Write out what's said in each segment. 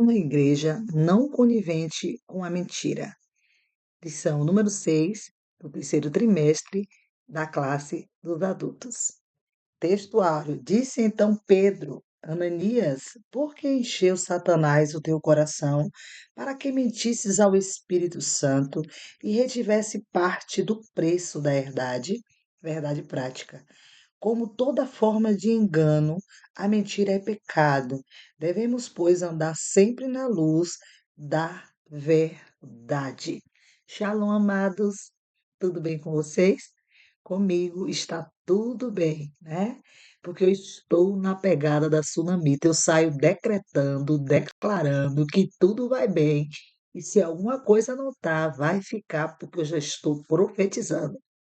Uma igreja não conivente com a mentira. Lição número 6 do terceiro trimestre da classe dos adultos. Textuário. Disse então Pedro: Ananias, por que encheu Satanás o teu coração para que mentisses ao Espírito Santo e retivesse parte do preço da herdade? Verdade prática. Como toda forma de engano, a mentira é pecado. Devemos, pois, andar sempre na luz da verdade. Shalom, amados. Tudo bem com vocês? Comigo está tudo bem, né? Porque eu estou na pegada da Sunamita. Eu saio decretando, declarando que tudo vai bem. E se alguma coisa não tá, vai ficar, porque eu já estou profetizando.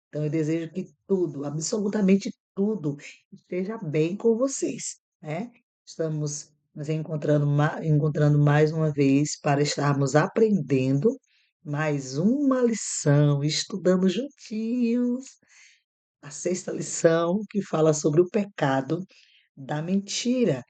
Então, eu desejo que tudo, absolutamente tudo, esteja bem com vocês, né? Estamos nos encontrando mais uma vez para estarmos aprendendo mais uma lição, estudando juntinhos a sexta lição que fala sobre o pecado da mentira.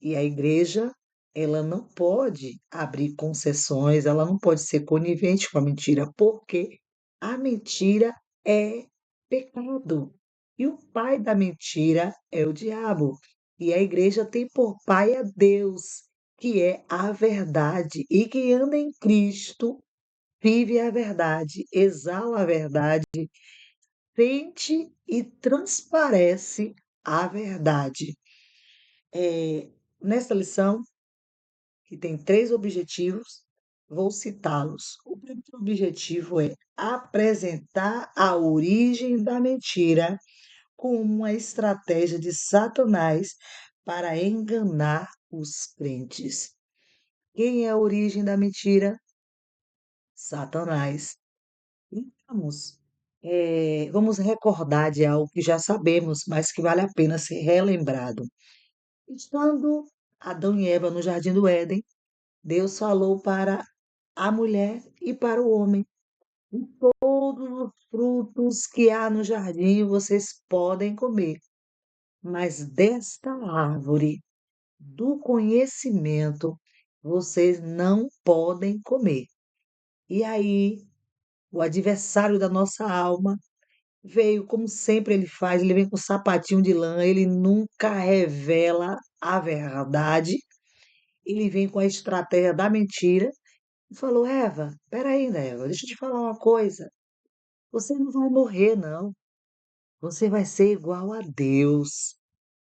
E a igreja, ela não pode abrir concessões, ela não pode ser conivente com a mentira, porque a mentira é pecado. E o pai da mentira é o diabo. E a igreja tem por pai a Deus, que é a verdade. E quem anda em Cristo vive a verdade, exala a verdade, sente e transparece a verdade. Nesta lição, que tem três objetivos, vou citá-los. O primeiro objetivo é apresentar a origem da mentira como uma estratégia de Satanás para enganar os crentes. Quem é a origem da mentira? Satanás. Vamos recordar de algo que já sabemos, mas que vale a pena ser relembrado. Estando Adão e Eva no jardim do Éden, Deus falou para a mulher e para o homem: "De todos os frutos que há no jardim vocês podem comer, mas desta árvore do conhecimento vocês não podem comer." E aí, o adversário da nossa alma veio, como sempre ele faz, ele vem com sapatinho de lã, ele nunca revela a verdade, ele vem com a estratégia da mentira e falou: Eva, peraí, né, Eva, deixa eu te falar uma coisa. Você não vai morrer, não. Você vai ser igual a Deus.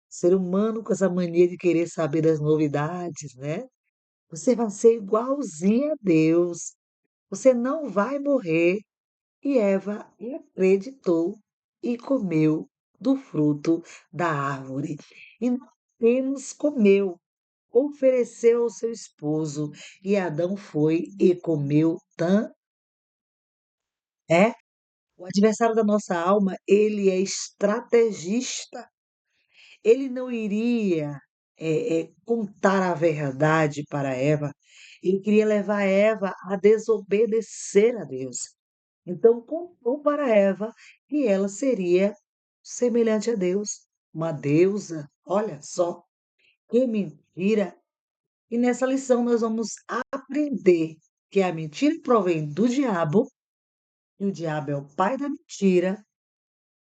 Ser humano com essa mania de querer saber das novidades, né? Você vai ser igualzinho a Deus. Você não vai morrer. E Eva acreditou e comeu do fruto da árvore. E não apenas comeu, ofereceu ao seu esposo. E Adão foi e comeu também. O adversário da nossa alma, ele é estrategista. Ele não iria contar a verdade para Eva. Ele queria levar Eva a desobedecer a Deus. Então, contou para Eva que ela seria semelhante a Deus, uma deusa. Olha só, que mentira! E nessa lição nós vamos aprender que a mentira provém do diabo, e o diabo é o pai da mentira,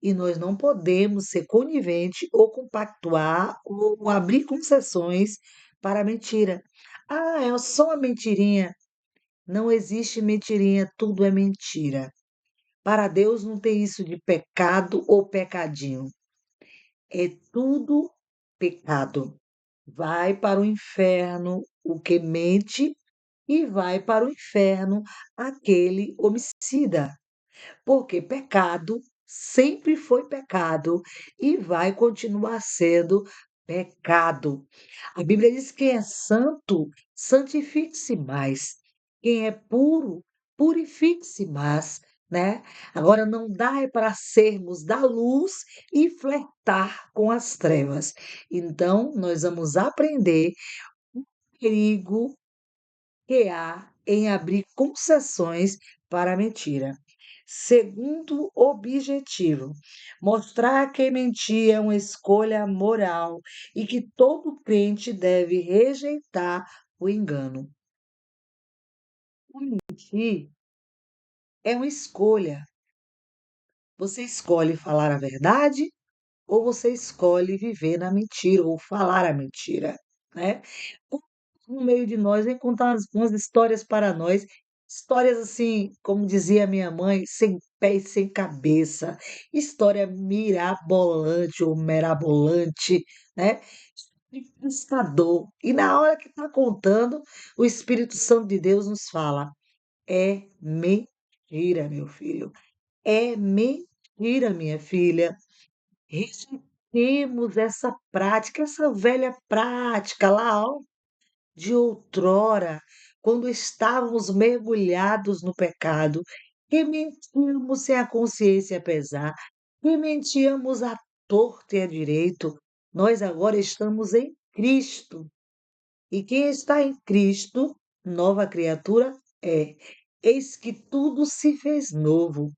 e nós não podemos ser conivente ou compactuar ou abrir concessões para a mentira. Ah, é só uma mentirinha. Não existe mentirinha, tudo é mentira. Para Deus não tem isso de pecado ou pecadinho. É tudo pecado. Vai para o inferno o que mente e vai para o inferno aquele homicida. Porque pecado sempre foi pecado e vai continuar sendo pecado. A Bíblia diz que quem é santo, santifique-se mais. Quem é puro, purifique-se mais, né? Agora não dá é para sermos da luz e flertar com as trevas. Então, nós vamos aprender o perigo que há em abrir concessões para a mentira. Segundo objetivo, mostrar que mentir é uma escolha moral e que todo crente deve rejeitar o engano. O mentir é uma escolha. Você escolhe falar a verdade ou você escolhe viver na mentira ou falar a mentira, né? No meio de nós vem contar umas histórias para nós, histórias assim, como dizia minha mãe, sem pé e sem cabeça, história mirabolante ou merabolante, né? De pescador. E na hora que está contando, o Espírito Santo de Deus nos fala: é mentira, meu filho. É mentira, minha filha. Rejeitemos essa prática, essa velha prática lá, ó, de outrora, quando estávamos mergulhados no pecado, que mentíamos sem a consciência pesar, que mentíamos à torto e à direito. Nós agora estamos em Cristo. E quem está em Cristo, nova criatura é. Eis que tudo se fez novo.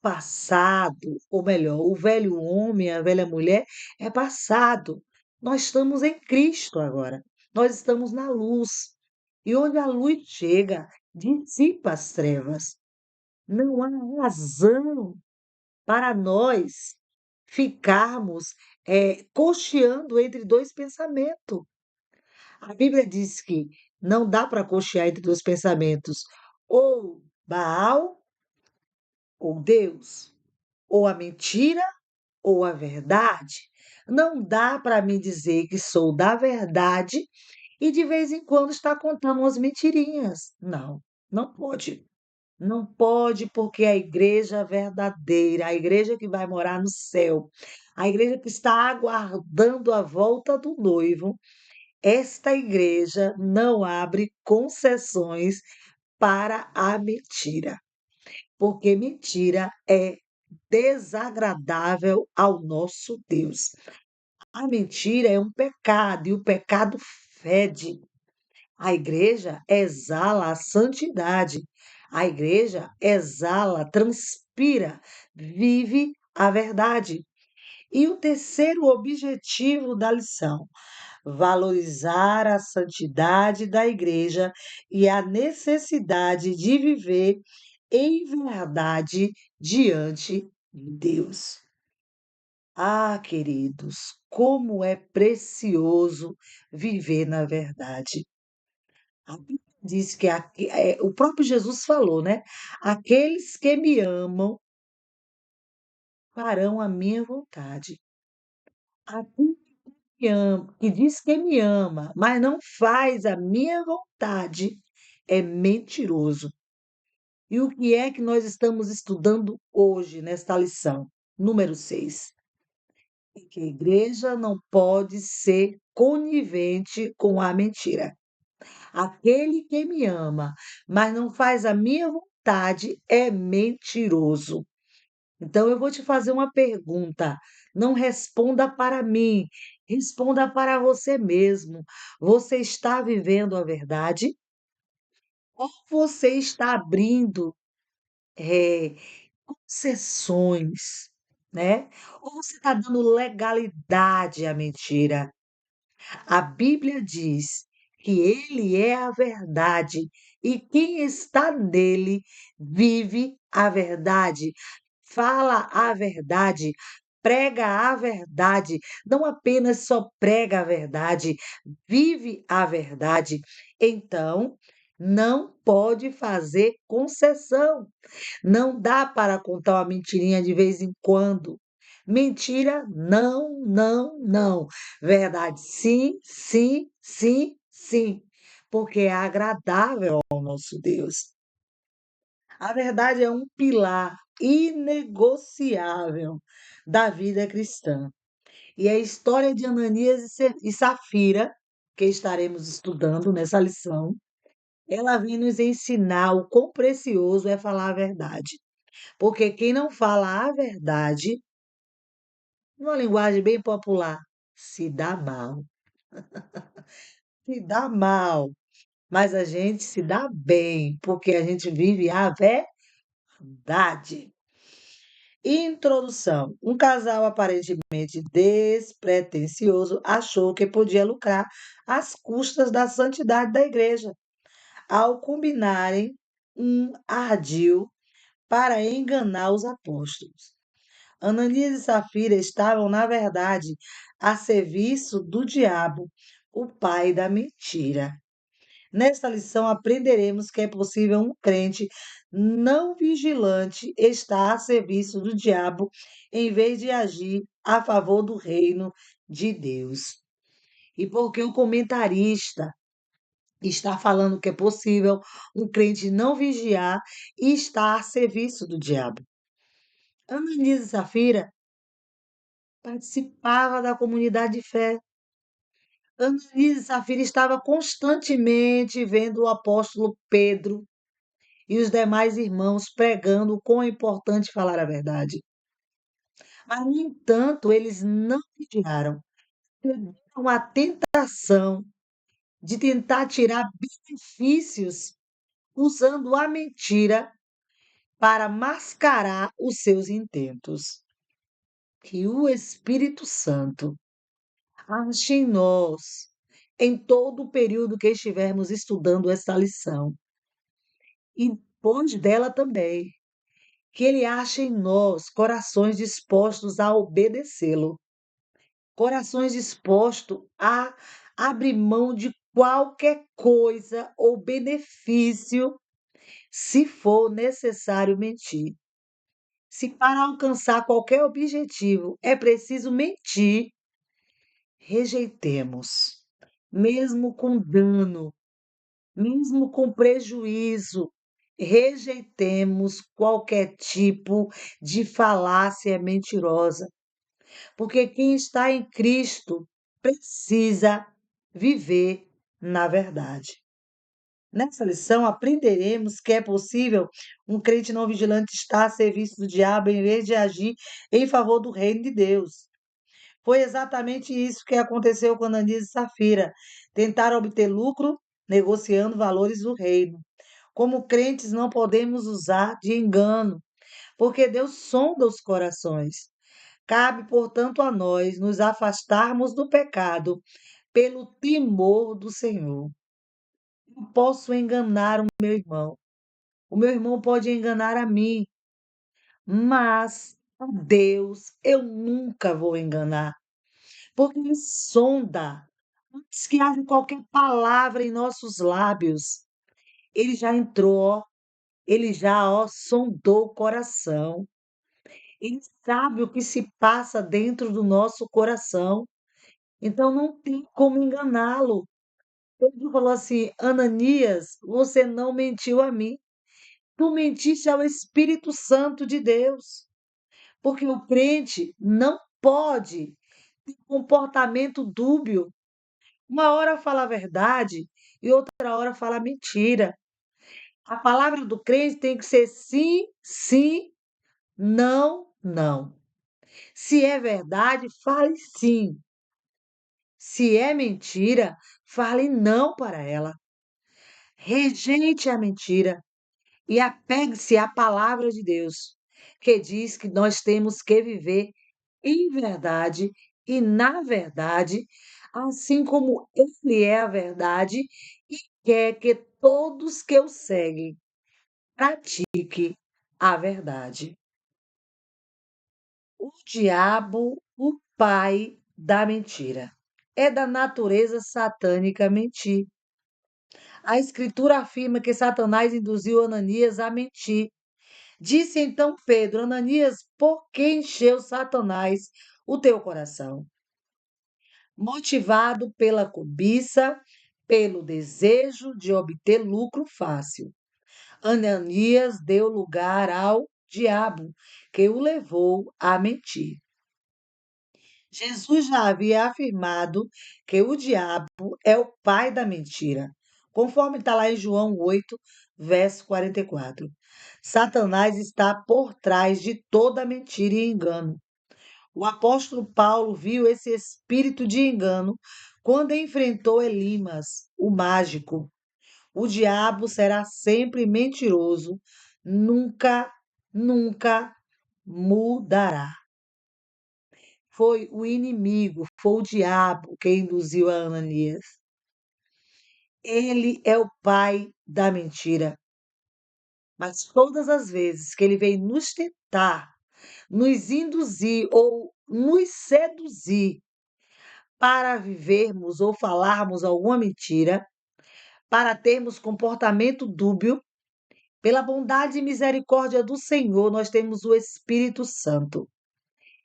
Passado, ou melhor, o velho homem, a velha mulher é passado. Nós estamos em Cristo agora. Nós estamos na luz. E onde a luz chega, dissipa as trevas. Não há razão para nós ficarmos cocheando entre dois pensamentos. A Bíblia diz que não dá para cochear entre dois pensamentos, ou Baal ou Deus, ou a mentira ou a verdade. Não dá para mim dizer que sou da verdade e de vez em quando estar contando umas mentirinhas. Não, não pode. Não pode, porque a igreja verdadeira, a igreja que vai morar no céu, a igreja que está aguardando a volta do noivo, esta igreja não abre concessões para a mentira, porque mentira é desagradável ao nosso Deus. A mentira é um pecado e o pecado fede. A igreja exala a santidade. A igreja exala, transpira, vive a verdade. E o terceiro objetivo da lição: valorizar a santidade da igreja e a necessidade de viver em verdade diante de Deus. Ah, queridos, como é precioso viver na verdade. A Bíblia diz que o próprio Jesus falou, né? Aqueles que me amam farão a minha vontade. Aquele que diz que me ama, mas não faz a minha vontade, é mentiroso. E o que é que nós estamos estudando hoje nesta lição? Número 6. Que a igreja não pode ser conivente com a mentira. Aquele que me ama, mas não faz a minha vontade, é mentiroso. Então eu vou te fazer uma pergunta. Não responda para mim, responda para você mesmo. Você está vivendo a verdade? Ou você está abrindo concessões, né? Ou você está dando legalidade à mentira? A Bíblia diz que Ele é a verdade e quem está nele vive a verdade, fala a verdade, prega a verdade, não apenas só prega a verdade, vive a verdade. Então, não pode fazer concessão. Não dá para contar uma mentirinha de vez em quando. Mentira, não, não, não. Verdade, sim, sim, sim, sim. Porque é agradável ao nosso Deus. A verdade é um pilar inegociável da vida cristã. E a história de Ananias e Safira, que estaremos estudando nessa lição, ela vem nos ensinar o quão precioso é falar a verdade. Porque quem não fala a verdade, numa linguagem bem popular, se dá mal. Se dá mal. Mas a gente se dá bem, porque a gente vive a verdade. Introdução. Um casal aparentemente despretensioso achou que podia lucrar às custas da santidade da igreja, ao combinarem um ardil para enganar os apóstolos. Ananias e Safira estavam, na verdade, a serviço do diabo, o pai da mentira. Nesta lição, aprenderemos que é possível um crente não vigilante estar a serviço do diabo em vez de agir a favor do reino de Deus. E porque o comentarista está falando que é possível um crente não vigiar e estar a serviço do diabo. Ananias e Safira participava da comunidade de fé. Ananias e Safira estava constantemente vendo o apóstolo Pedro e os demais irmãos pregando o quão é importante falar a verdade. Mas, no entanto, eles não vigiaram. Tiveram a tentação de tentar tirar benefícios usando a mentira para mascarar os seus intentos. Que o Espírito Santo age em nós em todo o período que estivermos estudando esta lição e depois dela também, que ele ache em nós corações dispostos a obedecê-lo, corações dispostos a abrir mão de qualquer coisa ou benefício, se for necessário mentir. Se para alcançar qualquer objetivo é preciso mentir, rejeitemos, mesmo com dano, mesmo com prejuízo, rejeitemos qualquer tipo de falácia mentirosa, porque quem está em Cristo precisa viver na verdade. Nessa lição, aprenderemos que é possível um crente não vigilante estar a serviço do diabo em vez de agir em favor do reino de Deus. Foi exatamente isso que aconteceu com Ananias e Safira. Tentaram obter lucro negociando valores do reino. Como crentes, não podemos usar de engano, porque Deus sonda os corações. Cabe, portanto, a nós nos afastarmos do pecado pelo temor do Senhor. Não posso enganar o meu irmão pode enganar a mim, mas a Deus eu nunca vou enganar, porque Ele sonda. Antes que haja qualquer palavra em nossos lábios, Ele já entrou, ó, Ele já, ó, sondou o coração. Ele sabe o que se passa dentro do nosso coração. Então não tem como enganá-lo. Pedro falou assim: Ananias, você não mentiu a mim. Tu mentiste ao Espírito Santo de Deus. Porque o crente não pode ter comportamento dúbio. Uma hora fala a verdade e outra hora fala mentira. A palavra do crente tem que ser sim, sim, não, não. Se é verdade, fale sim. Se é mentira, fale não para ela. Rejeite a mentira e apegue-se à palavra de Deus, que diz que nós temos que viver em verdade e na verdade, assim como Ele é a verdade e quer que todos que o seguem pratique a verdade. O diabo, o pai da mentira. É da natureza satânica mentir. A Escritura afirma que Satanás induziu Ananias a mentir. Disse então Pedro: Ananias, por que encheu Satanás o teu coração? Motivado pela cobiça, pelo desejo de obter lucro fácil. Ananias deu lugar ao diabo, que o levou a mentir. Jesus já havia afirmado que o diabo é o pai da mentira, conforme está lá em João 8, verso 44. Satanás está por trás de toda mentira e engano. O apóstolo Paulo viu esse espírito de engano quando enfrentou Elimas, o mágico. O diabo será sempre mentiroso, nunca, nunca mudará. Foi o inimigo, foi o diabo quem induziu a Ananias. Ele é o pai da mentira. Mas todas as vezes que ele vem nos tentar, nos induzir ou nos seduzir para vivermos ou falarmos alguma mentira, para termos comportamento dúbio, pela bondade e misericórdia do Senhor, nós temos o Espírito Santo.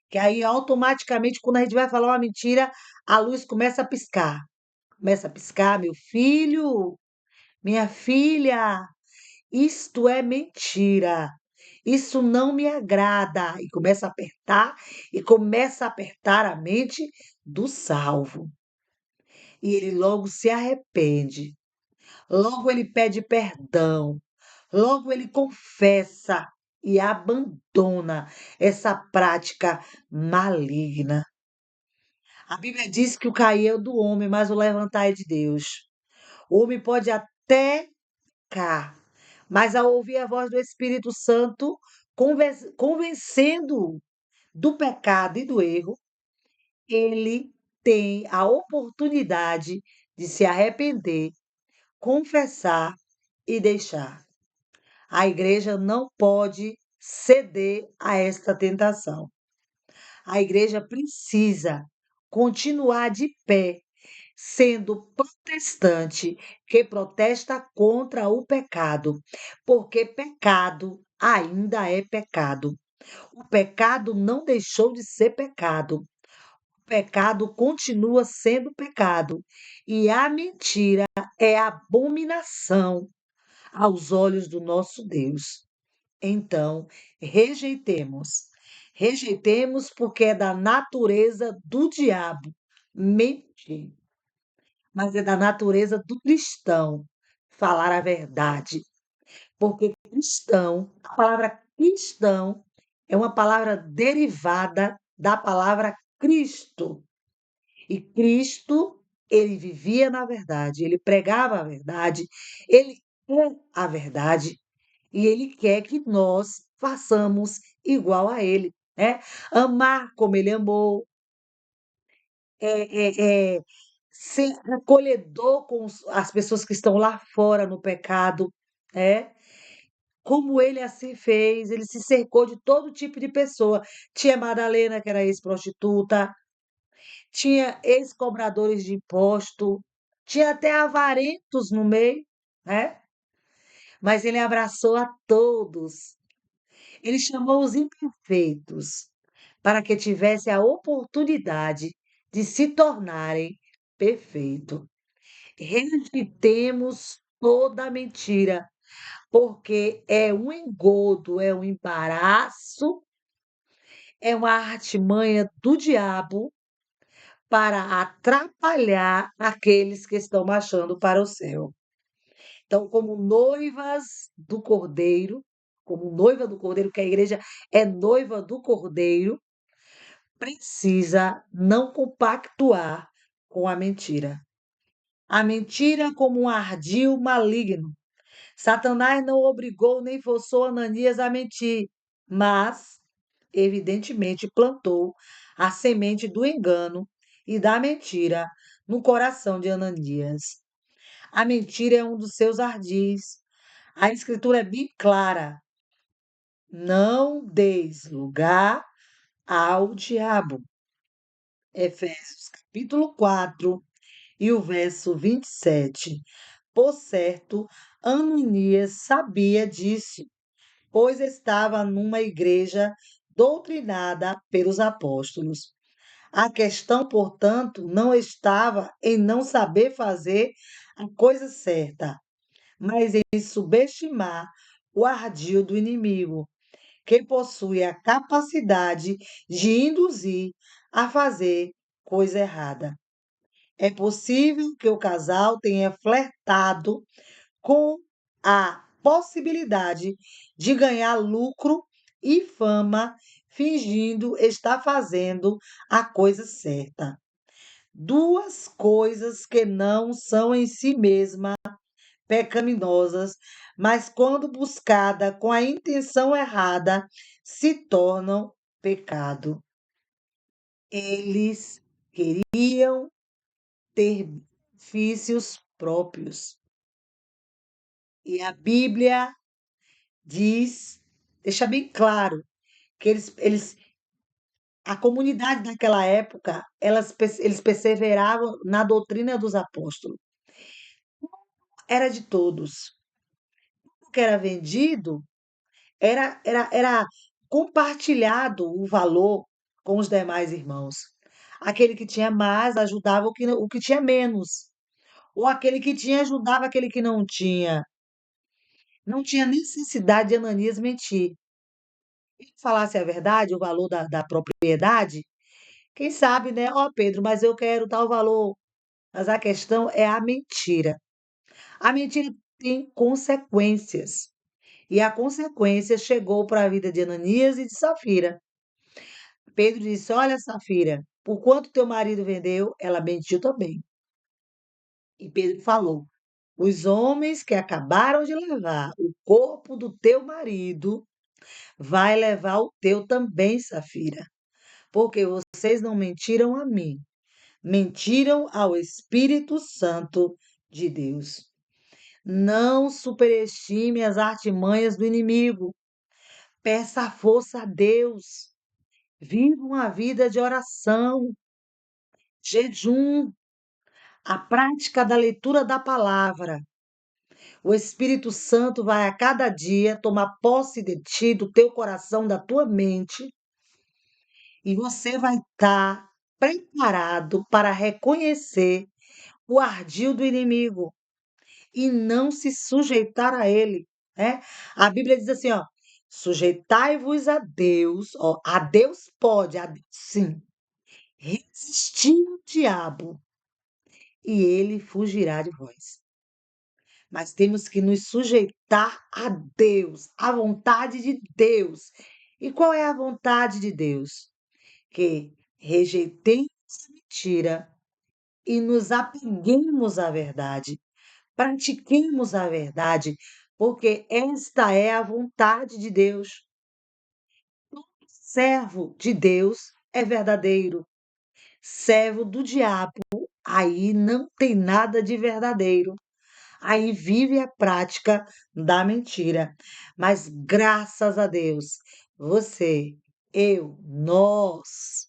Que aí automaticamente, quando a gente vai falar uma mentira, a luz começa a piscar. Começa a piscar, meu filho, minha filha, isto é mentira. Isso não me agrada. E começa a apertar a mente do salvo. E ele logo se arrepende, logo ele pede perdão, logo ele confessa e abandona essa prática maligna. A Bíblia diz que o cair é do homem, mas o levantar é de Deus. O homem pode até cá, mas ao ouvir a voz do Espírito Santo, convencendo do pecado e do erro, ele tem a oportunidade de se arrepender, confessar e deixar. A igreja não pode ceder a esta tentação. A igreja precisa continuar de pé, sendo protestante que protesta contra o pecado, porque pecado ainda é pecado. O pecado não deixou de ser pecado. O pecado continua sendo pecado. E a mentira é abominação aos olhos do nosso Deus. Então, rejeitemos. Rejeitemos porque é da natureza do diabo mentir, mas é da natureza do cristão falar a verdade. Porque cristão, a palavra cristão é uma palavra derivada da palavra Cristo. E Cristo, ele vivia na verdade, ele pregava a verdade, ele é a verdade. E ele quer que nós façamos igual a ele, né? Amar como ele amou, ser acolhedor com as pessoas que estão lá fora no pecado, né? Como ele assim fez, ele se cercou de todo tipo de pessoa. Tinha Madalena, que era ex-prostituta, tinha ex-cobradores de imposto, tinha até avarentos no meio, né? Mas ele abraçou a todos. Ele chamou os imperfeitos para que tivesse a oportunidade de se tornarem perfeitos. Rejeitemos toda mentira, porque é um engodo, é um embaraço, é uma artimanha do diabo para atrapalhar aqueles que estão marchando para o céu. Então, como noiva do Cordeiro, que a igreja é noiva do Cordeiro, precisa não compactuar com a mentira. A mentira como um ardil maligno. Satanás não obrigou nem forçou Ananias a mentir, mas, evidentemente, plantou a semente do engano e da mentira no coração de Ananias. A mentira é um dos seus ardis. A escritura é bem clara. Não deis lugar ao diabo. Efésios capítulo 4 e o verso 27. Por certo, Ananias sabia disso, pois estava numa igreja doutrinada pelos apóstolos. A questão, portanto, não estava em não saber fazer a coisa certa, mas em subestimar o ardil do inimigo, que possui a capacidade de induzir a fazer coisa errada. É possível que o casal tenha flertado com a possibilidade de ganhar lucro e fama, fingindo estar fazendo a coisa certa. Duas coisas que não são em si mesma pecaminosas, mas quando buscada com a intenção errada, se tornam pecado. Eles queriam ter benefícios próprios. E a Bíblia diz, deixa bem claro, que a comunidade naquela época, eles perseveravam na doutrina dos apóstolos. Era de todos. O que era vendido era compartilhado o valor com os demais irmãos. Aquele que tinha mais ajudava o que tinha menos. Ou aquele que tinha ajudava aquele que não tinha. Não tinha necessidade de Ananias mentir. Se ele falasse a verdade, o valor da propriedade, quem sabe, né? Ó, Pedro, mas eu quero tal valor. Mas a questão é a mentira. A mentira tem consequências. E a consequência chegou para a vida de Ananias e de Safira. Pedro disse: Olha, Safira, por quanto teu marido vendeu, ela mentiu também. E Pedro falou: Os homens que acabaram de levar o corpo do teu marido, vai levar o teu também, Safira, porque vocês não mentiram a mim, mentiram ao Espírito Santo de Deus. Não superestime as artimanhas do inimigo. Peça força a Deus. Viva uma vida de oração, jejum, a prática da leitura da palavra. O Espírito Santo vai a cada dia tomar posse de ti, do teu coração, da tua mente, e você vai estar preparado para reconhecer o ardil do inimigo e não se sujeitar a ele, né? A Bíblia diz assim, ó, sujeitai-vos a Deus, ó, a Deus pode, sim, resistir ao diabo e ele fugirá de vós. Mas temos que nos sujeitar a Deus, à vontade de Deus. E qual é a vontade de Deus? Que rejeitemos a mentira e nos apeguemos à verdade. Pratiquemos a verdade, porque esta é a vontade de Deus. Servo de Deus é verdadeiro. Servo do diabo, aí não tem nada de verdadeiro. Aí vive a prática da mentira. Mas graças a Deus, você, eu, nós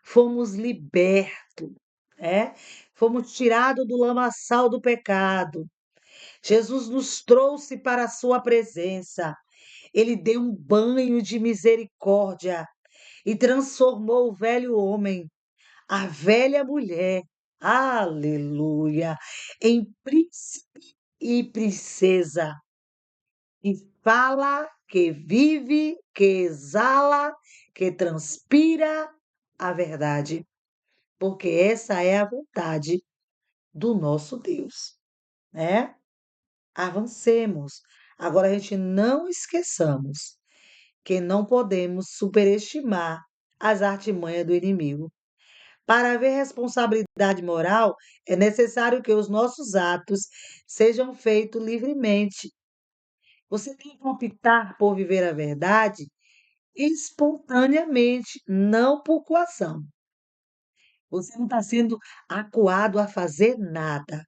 fomos libertos, é? Fomos tirados do lamaçal do pecado. Jesus nos trouxe para a sua presença. Ele deu um banho de misericórdia e transformou o velho homem, a velha mulher, aleluia, em príncipe e princesa. Que fala, que vive, que exala, que transpira a verdade. Porque essa é a vontade do nosso Deus, né? Avancemos. Agora a gente não esqueçamos que não podemos superestimar as artimanhas do inimigo. Para haver responsabilidade moral, é necessário que os nossos atos sejam feitos livremente. Você tem que optar por viver a verdade espontaneamente, não por coação. Você não está sendo acuado a fazer nada.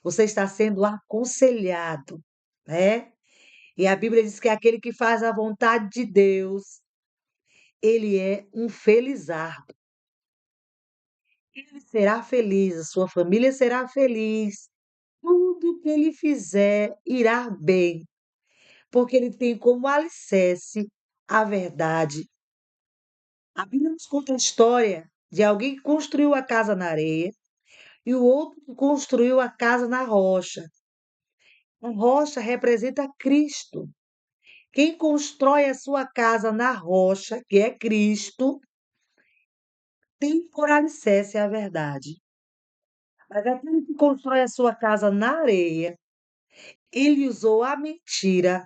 Você está sendo aconselhado, né? E a Bíblia diz que aquele que faz a vontade de Deus, ele é um felizardo. Ele será feliz, a sua família será feliz. Tudo que ele fizer irá bem, porque ele tem como alicerce a verdade. A Bíblia nos conta a história de alguém que construiu a casa na areia e o outro que construiu a casa na rocha. A rocha representa Cristo. Quem constrói a sua casa na rocha, que é Cristo, tem por alicerce a verdade. Mas aquele que constrói a sua casa na areia, ele usou a mentira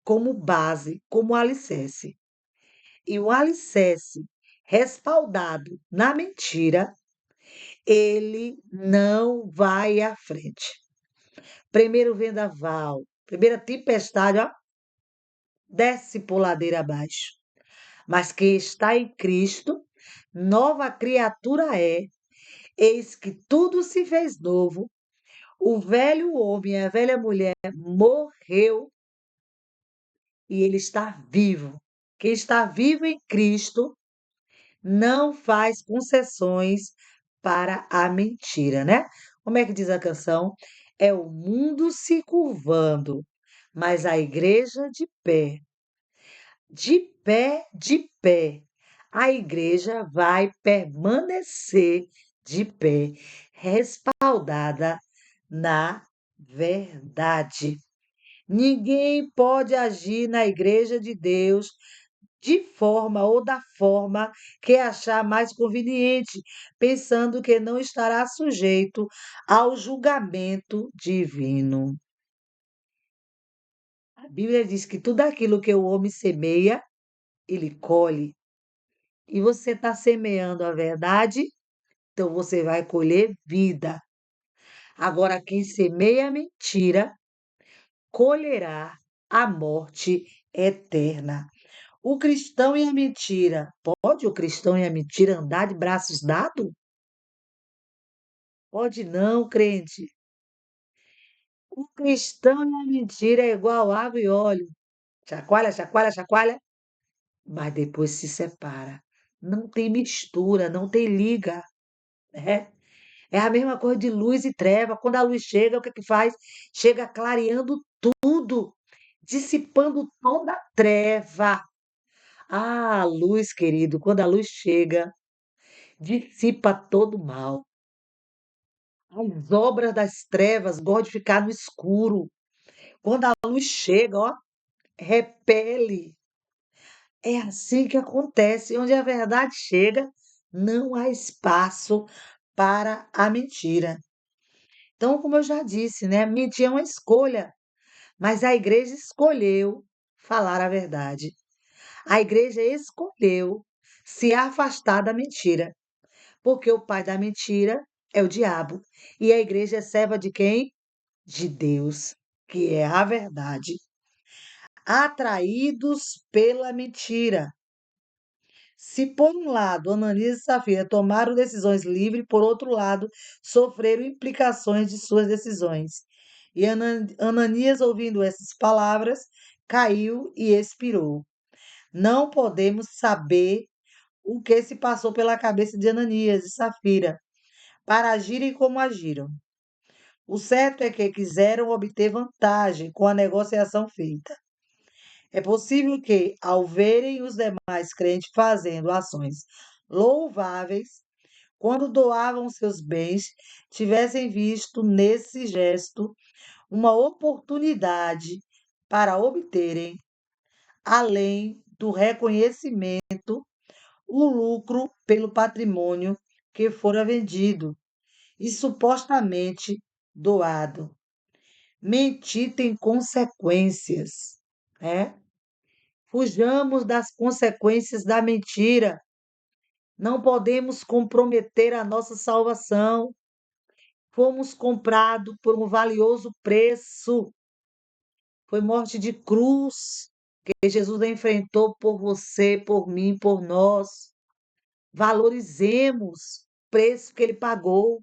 como base, como alicerce. E o alicerce respaldado na mentira, ele não vai à frente. primeiro vendaval, primeira tempestade, ó, desce por ladeira abaixo. Mas quem está em Cristo, nova criatura é, eis que tudo se fez novo, o velho homem e a velha mulher morreu e ele está vivo. Quem está vivo em Cristo não faz concessões para a mentira, né? Como é que diz a canção? É o mundo se curvando, mas a igreja de pé. De pé, de pé. A igreja vai permanecer de pé, respaldada na verdade. Ninguém pode agir na igreja de Deus de forma ou da forma que achar mais conveniente, pensando que não estará sujeito ao julgamento divino. A Bíblia diz que tudo aquilo que o homem semeia, ele colhe. E você está semeando a verdade, então você vai colher vida. Agora, quem semeia a mentira, colherá a morte eterna. O cristão e a mentira. Pode o cristão e a mentira andar de braços dados? Pode não, crente. O cristão e a mentira é igual água e óleo. Chacoalha, chacoalha, chacoalha, mas depois se separa. Não tem mistura, não tem liga, né? É a mesma coisa de luz e treva. Quando a luz chega, o que é que faz? Chega clareando tudo, dissipando toda a treva. Ah, a luz, querido, quando a luz chega, dissipa todo o mal. As obras das trevas gostam de ficar no escuro. Quando a luz chega, ó, repele. É assim que acontece. Onde a verdade chega, não há espaço para a mentira. Então, como eu já disse, né, mentir é uma escolha, mas a igreja escolheu falar a verdade. A igreja escolheu se afastar da mentira, porque o pai da mentira é o diabo. E a igreja é serva de quem? De Deus, que é a verdade. Atraídos pela mentira. Se por um lado Ananias e Safira tomaram decisões livres, por outro lado, sofreram implicações de suas decisões. E Ananias, ouvindo essas palavras, caiu e expirou. Não podemos saber o que se passou pela cabeça de Ananias e Safira para agirem como agiram. O certo é que quiseram obter vantagem com a negociação feita. É possível que, ao verem os demais crentes fazendo ações louváveis, quando doavam seus bens, tivessem visto nesse gesto uma oportunidade para obterem, além do reconhecimento, o lucro pelo patrimônio que fora vendido e supostamente doado. Mentir tem consequências, né? Fujamos das consequências da mentira. Não podemos comprometer a nossa salvação. Fomos comprados por um valioso preço. Foi morte de cruz que Jesus enfrentou por você, por mim, por nós. Valorizemos o preço que ele pagou.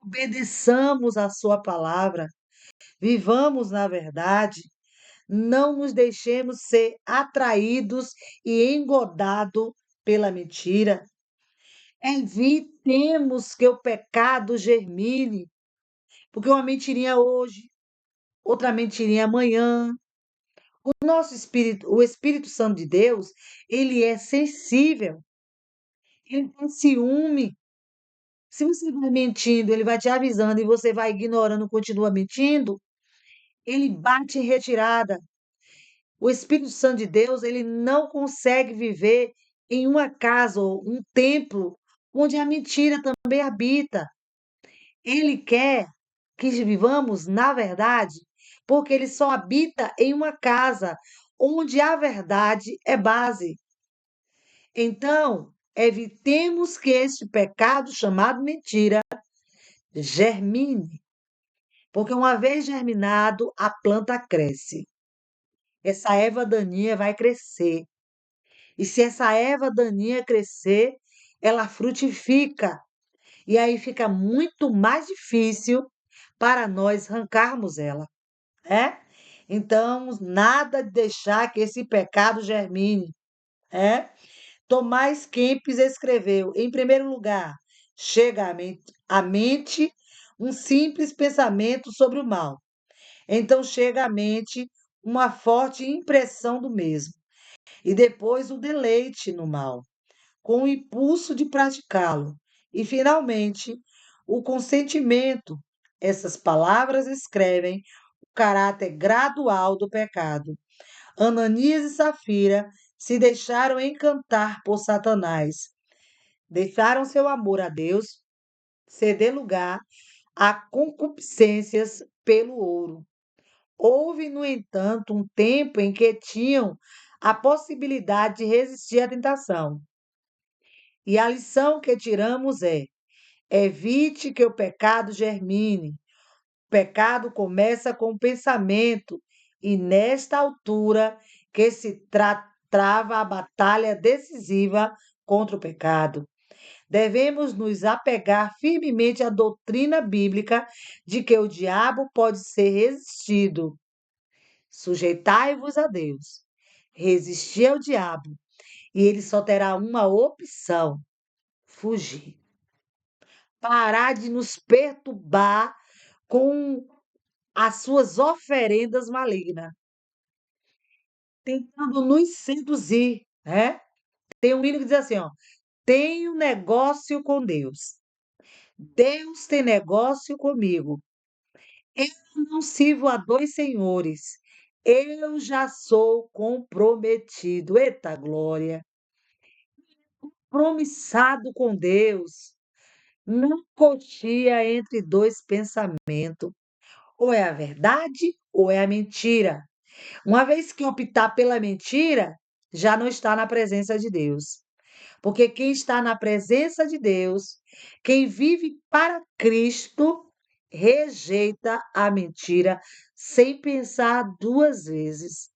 Obedeçamos a sua palavra. Vivamos na verdade. Não nos deixemos ser atraídos e engodados pela mentira. Evitemos que o pecado germine, porque uma mentirinha hoje, outra mentirinha amanhã. O nosso espírito, o Espírito Santo de Deus, ele é sensível, ele tem ciúme. Se você vai mentindo, ele vai te avisando e você vai ignorando, continua mentindo, ele bate em retirada. O Espírito Santo de Deus, ele não consegue viver em uma casa ou um templo onde a mentira também habita. Ele quer que vivamos na verdade, porque ele só habita em uma casa onde a verdade é base. Então, evitemos que este pecado chamado mentira germine. Porque uma vez germinado, a planta cresce. Essa erva daninha vai crescer. E se essa erva daninha crescer, ela frutifica. E aí fica muito mais difícil para nós arrancarmos ela, né? Então, nada de deixar que esse pecado germine, né? Tomás Kempis escreveu, em primeiro lugar, chega à mente um simples pensamento sobre o mal. Então chega à mente uma forte impressão do mesmo, e depois o deleite no mal, com o impulso de praticá-lo, e finalmente o consentimento. Essas palavras escrevem o caráter gradual do pecado. Ananias e Safira se deixaram encantar por Satanás, deixaram seu amor a Deus ceder lugar a concupiscências pelo ouro. Houve, no entanto, um tempo em que tinham a possibilidade de resistir à tentação. E a lição que tiramos é: evite que o pecado germine. O pecado começa com o pensamento, e nesta altura que se trava a batalha decisiva contra o pecado. Devemos nos apegar firmemente à doutrina bíblica de que o diabo pode ser resistido. Sujeitai-vos a Deus, resistir ao diabo, e ele só terá uma opção: fugir. Parar de nos perturbar com as suas oferendas malignas, tentando nos seduzir, né? Tem um hino que diz assim, ó: tenho negócio com Deus. Deus tem negócio comigo. Eu não sirvo a dois senhores. Eu já sou comprometido. Eita glória! Promissado com Deus. Não coxia entre dois pensamentos. Ou é a verdade ou é a mentira. Uma vez que optar pela mentira, já não está na presença de Deus. Porque quem está na presença de Deus, quem vive para Cristo, rejeita a mentira sem pensar duas vezes.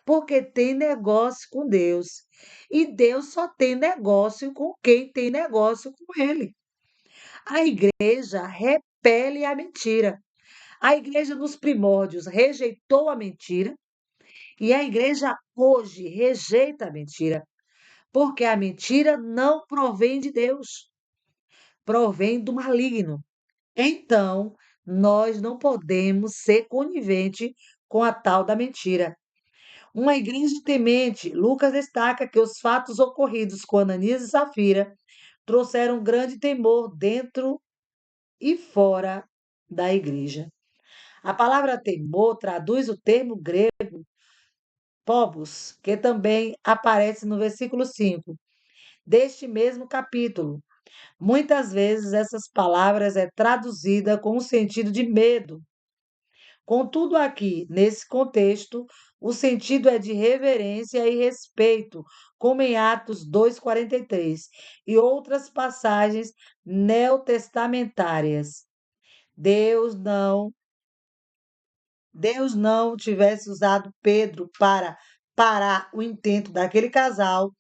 Porque tem negócio com Deus. E Deus só tem negócio com quem tem negócio com Ele. A igreja repele a mentira. A igreja nos primórdios rejeitou a mentira e a igreja hoje rejeita a mentira, porque a mentira não provém de Deus, provém do maligno. Então, nós não podemos ser conivente com a tal da mentira. Uma igreja temente, Lucas destaca que os fatos ocorridos com Ananias e Safira trouxeram grande temor dentro e fora da igreja. A palavra temor traduz o termo grego phobos, que também aparece no versículo 5 deste mesmo capítulo. Muitas vezes essas palavras é traduzida com o sentido de medo. Contudo, aqui, nesse contexto, o sentido é de reverência e respeito, como em Atos 2:43 e outras passagens neotestamentárias. Deus não Deus não tivesse usado Pedro para parar o intento daquele casal,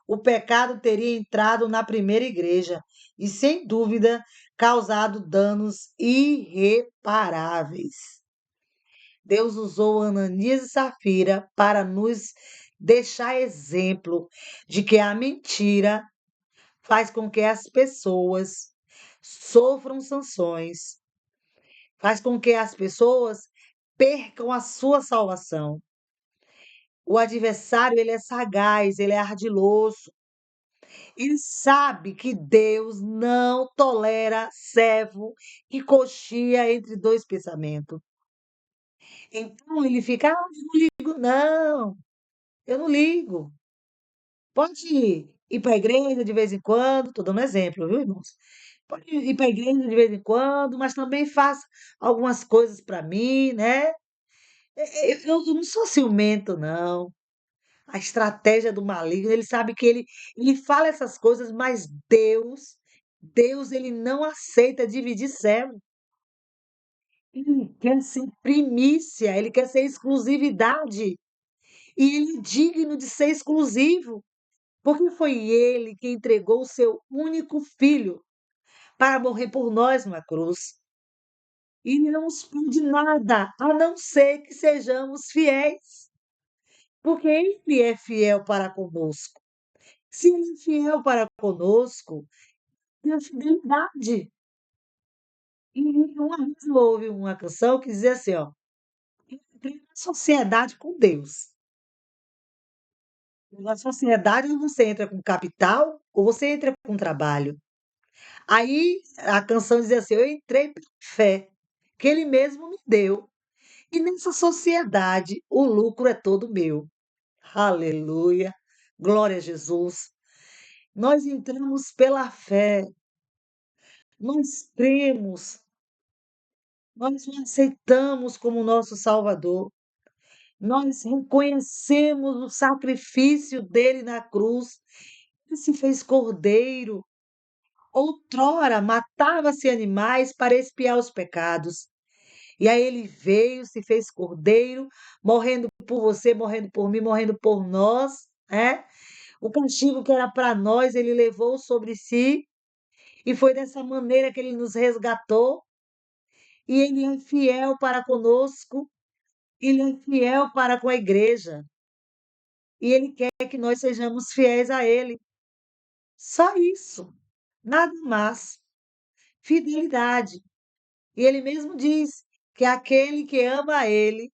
o pecado teria entrado na primeira igreja e, sem dúvida, causado danos irreparáveis. Deus usou Ananias e Safira para nos deixar exemplo de que a mentira faz com que as pessoas sofram sanções, faz com que as pessoas percam a sua salvação. O adversário, ele é sagaz, ele é ardiloso. Ele sabe que Deus não tolera servo e coxia entre dois pensamentos. Então ele fica: "Ah, eu não ligo não, eu não ligo. Pode ir para a igreja de vez em quando", estou dando exemplo, viu, irmãos? "Pode ir para a igreja de vez em quando, mas também faça algumas coisas para mim, né. Eu não sou ciumento não". A estratégia do maligno, ele sabe que ele fala essas coisas, mas Deus ele não aceita dividir servo. Ele quer ser primícia, ele quer ser exclusividade. E ele é digno de ser exclusivo, porque foi ele que entregou o seu único filho para morrer por nós na cruz. E não nos pede nada, a não ser que sejamos fiéis, porque ele é fiel para conosco. Se ele é fiel para conosco, tem fidelidade. E uma vez eu ouvi uma canção que dizia assim, ó: "Entrei na sociedade com Deus". Na sociedade ou você entra com capital ou você entra com trabalho. Aí a canção dizia assim: "Eu entrei pela fé, que ele mesmo me deu, e nessa sociedade o lucro é todo meu". Aleluia, glória a Jesus. Nós entramos pela fé, nós cremos, nós o aceitamos como nosso Salvador, nós reconhecemos o sacrifício dele na cruz. Ele se fez cordeiro. Outrora matava-se animais para expiar os pecados. E aí ele veio, se fez cordeiro, morrendo por você, morrendo por mim, morrendo por nós, né? O castigo que era para nós, ele levou sobre si, e foi dessa maneira que ele nos resgatou. E ele é fiel para conosco, ele é fiel para com a igreja, e ele quer que nós sejamos fiéis a ele. Só isso, nada mais. Fidelidade. E ele mesmo diz que aquele que ama a ele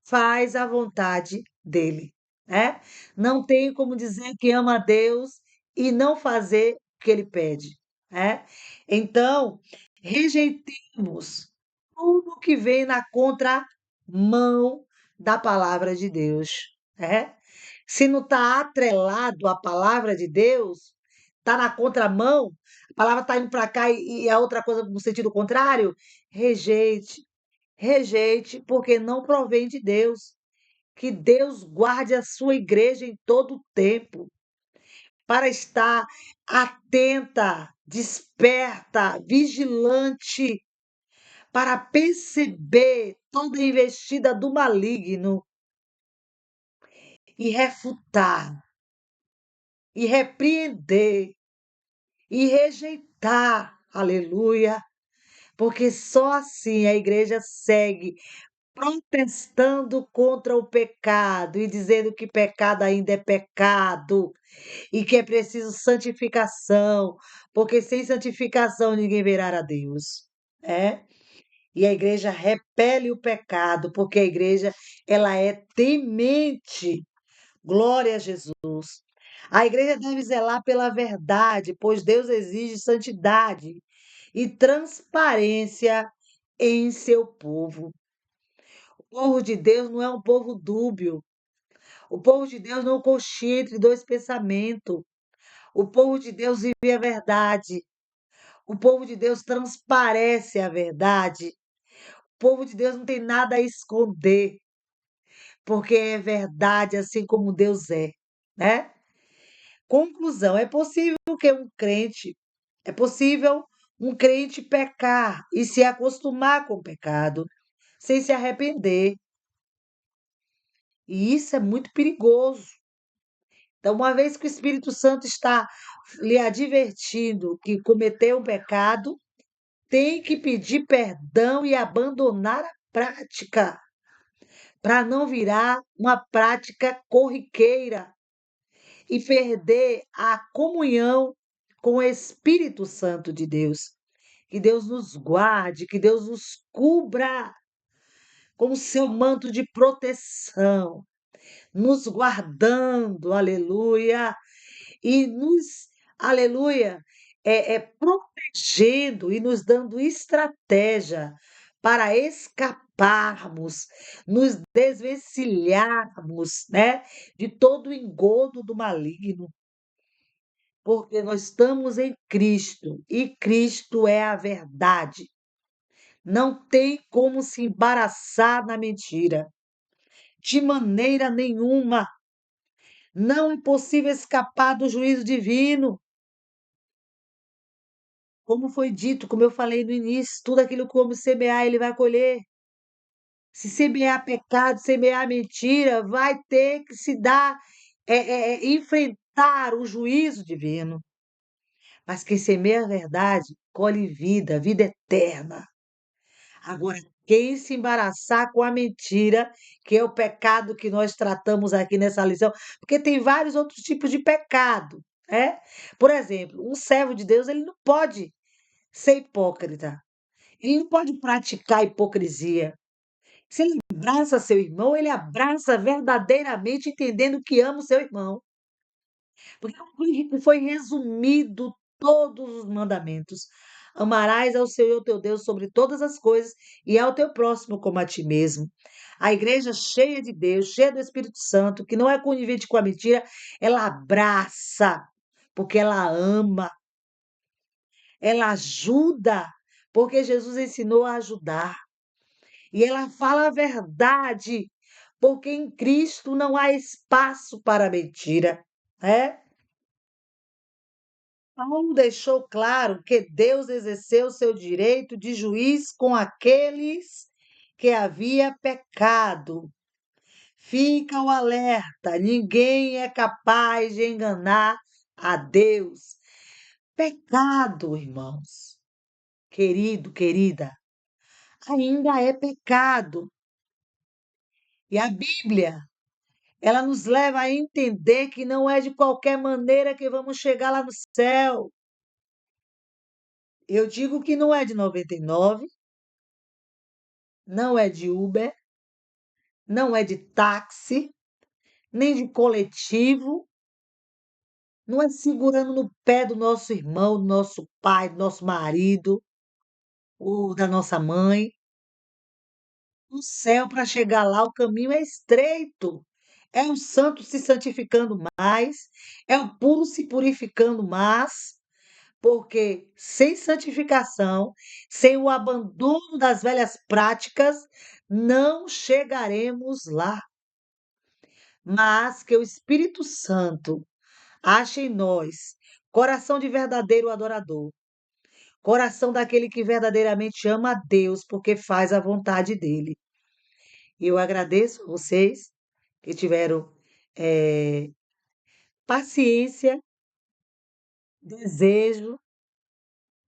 faz a vontade dele, né? Não tem como dizer que ama a Deus e não fazer o que ele pede, né? Então, rejeitemos tudo que vem na contramão da palavra de Deus, né? Se não está atrelado à palavra de Deus, está na contramão, a palavra está indo para cá e a outra coisa no sentido contrário, rejeite, rejeite, porque não provém de Deus. Que Deus guarde a sua igreja em todo o tempo, para estar atenta, desperta, vigilante, para perceber toda investida do maligno e refutar, e repreender, e rejeitar. Aleluia! Porque só assim a igreja segue protestando contra o pecado e dizendo que pecado ainda é pecado e que é preciso santificação, porque sem santificação ninguém verá a Deus, é? E a igreja repele o pecado, porque a igreja ela é temente. Glória a Jesus. A igreja deve zelar pela verdade, pois Deus exige santidade e transparência em seu povo. O povo de Deus não é um povo dúbio. O povo de Deus não cochila entre dois pensamentos. O povo de Deus vive a verdade. O povo de Deus transparece a verdade. O povo de Deus não tem nada a esconder, porque é verdade assim como Deus é, né? Conclusão, é possível um crente pecar e se acostumar com o pecado, sem se arrepender. E isso é muito perigoso. Então, uma vez que o Espírito Santo está lhe advertindo que cometeu um pecado, tem que pedir perdão e abandonar a prática, para não virar uma prática corriqueira e perder a comunhão com o Espírito Santo de Deus. Que Deus nos guarde, que Deus nos cubra com o seu manto de proteção, nos guardando, aleluia, e nos, aleluia, protegendo e nos dando estratégia para escaparmos, nos desvencilharmos, né, de todo o engodo do maligno, porque nós estamos em Cristo e Cristo é a verdade. Não tem como se embaraçar na mentira, de maneira nenhuma. Não é possível escapar do juízo divino. Como foi dito, como eu falei no início, tudo aquilo que o homem semear, ele vai colher. Se semear pecado, semear mentira, vai ter que se dar, enfrentar o juízo divino. Mas quem semeia a verdade, colhe vida, vida eterna. Agora, quem se embaraçar com a mentira, que é o pecado que nós tratamos aqui nessa lição, porque tem vários outros tipos de pecado, né? Por exemplo, um servo de Deus, ele não pode ser hipócrita. Ele não pode praticar hipocrisia. Se ele abraça seu irmão, ele abraça verdadeiramente entendendo que ama o seu irmão. Porque foi resumido todos os mandamentos. Amarás ao Senhor teu Deus sobre todas as coisas e ao teu próximo como a ti mesmo. A igreja cheia de Deus, cheia do Espírito Santo, que não é conivente com a mentira, ela abraça, porque ela ama, ela ajuda, porque Jesus ensinou a ajudar. E ela fala a verdade, porque em Cristo não há espaço para mentira, né? Paulo deixou claro que Deus exerceu seu direito de juiz com aqueles que havia pecado. Fica o alerta: ninguém é capaz de enganar a Deus. Pecado, irmãos, querido, querida, ainda é pecado. E a Bíblia, ela nos leva a entender que não é de qualquer maneira que vamos chegar lá no céu. Eu digo que não é de 99, não é de Uber, não é de táxi, nem de coletivo, não é segurando no pé do nosso irmão, do nosso pai, do nosso marido, ou da nossa mãe. O céu, para chegar lá, o caminho é estreito. É o santo se santificando mais, é o puro se purificando mais, porque sem santificação, sem o abandono das velhas práticas, não chegaremos lá. Mas que o Espírito Santo ache em nós coração de verdadeiro adorador, coração daquele que verdadeiramente ama a Deus, porque faz a vontade dele. E eu agradeço a vocês que tiveram eh, paciência, desejo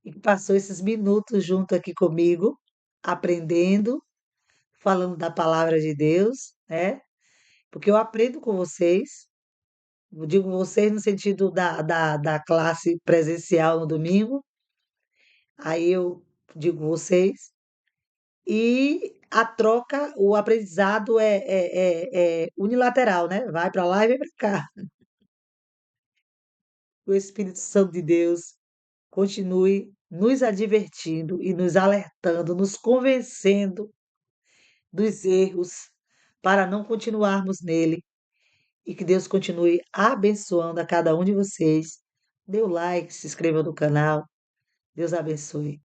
e que passou esses minutos junto aqui comigo, aprendendo, falando da palavra de Deus, né? Porque eu aprendo com vocês. Eu digo vocês no sentido da classe presencial no domingo, aí eu digo vocês, e a troca, o aprendizado é unilateral, né? Vai para lá e vem para cá. O Espírito Santo de Deus continue nos advertindo e nos alertando, nos convencendo dos erros para não continuarmos nele e que Deus continue abençoando a cada um de vocês. Dê o like, se inscreva no canal. Deus abençoe.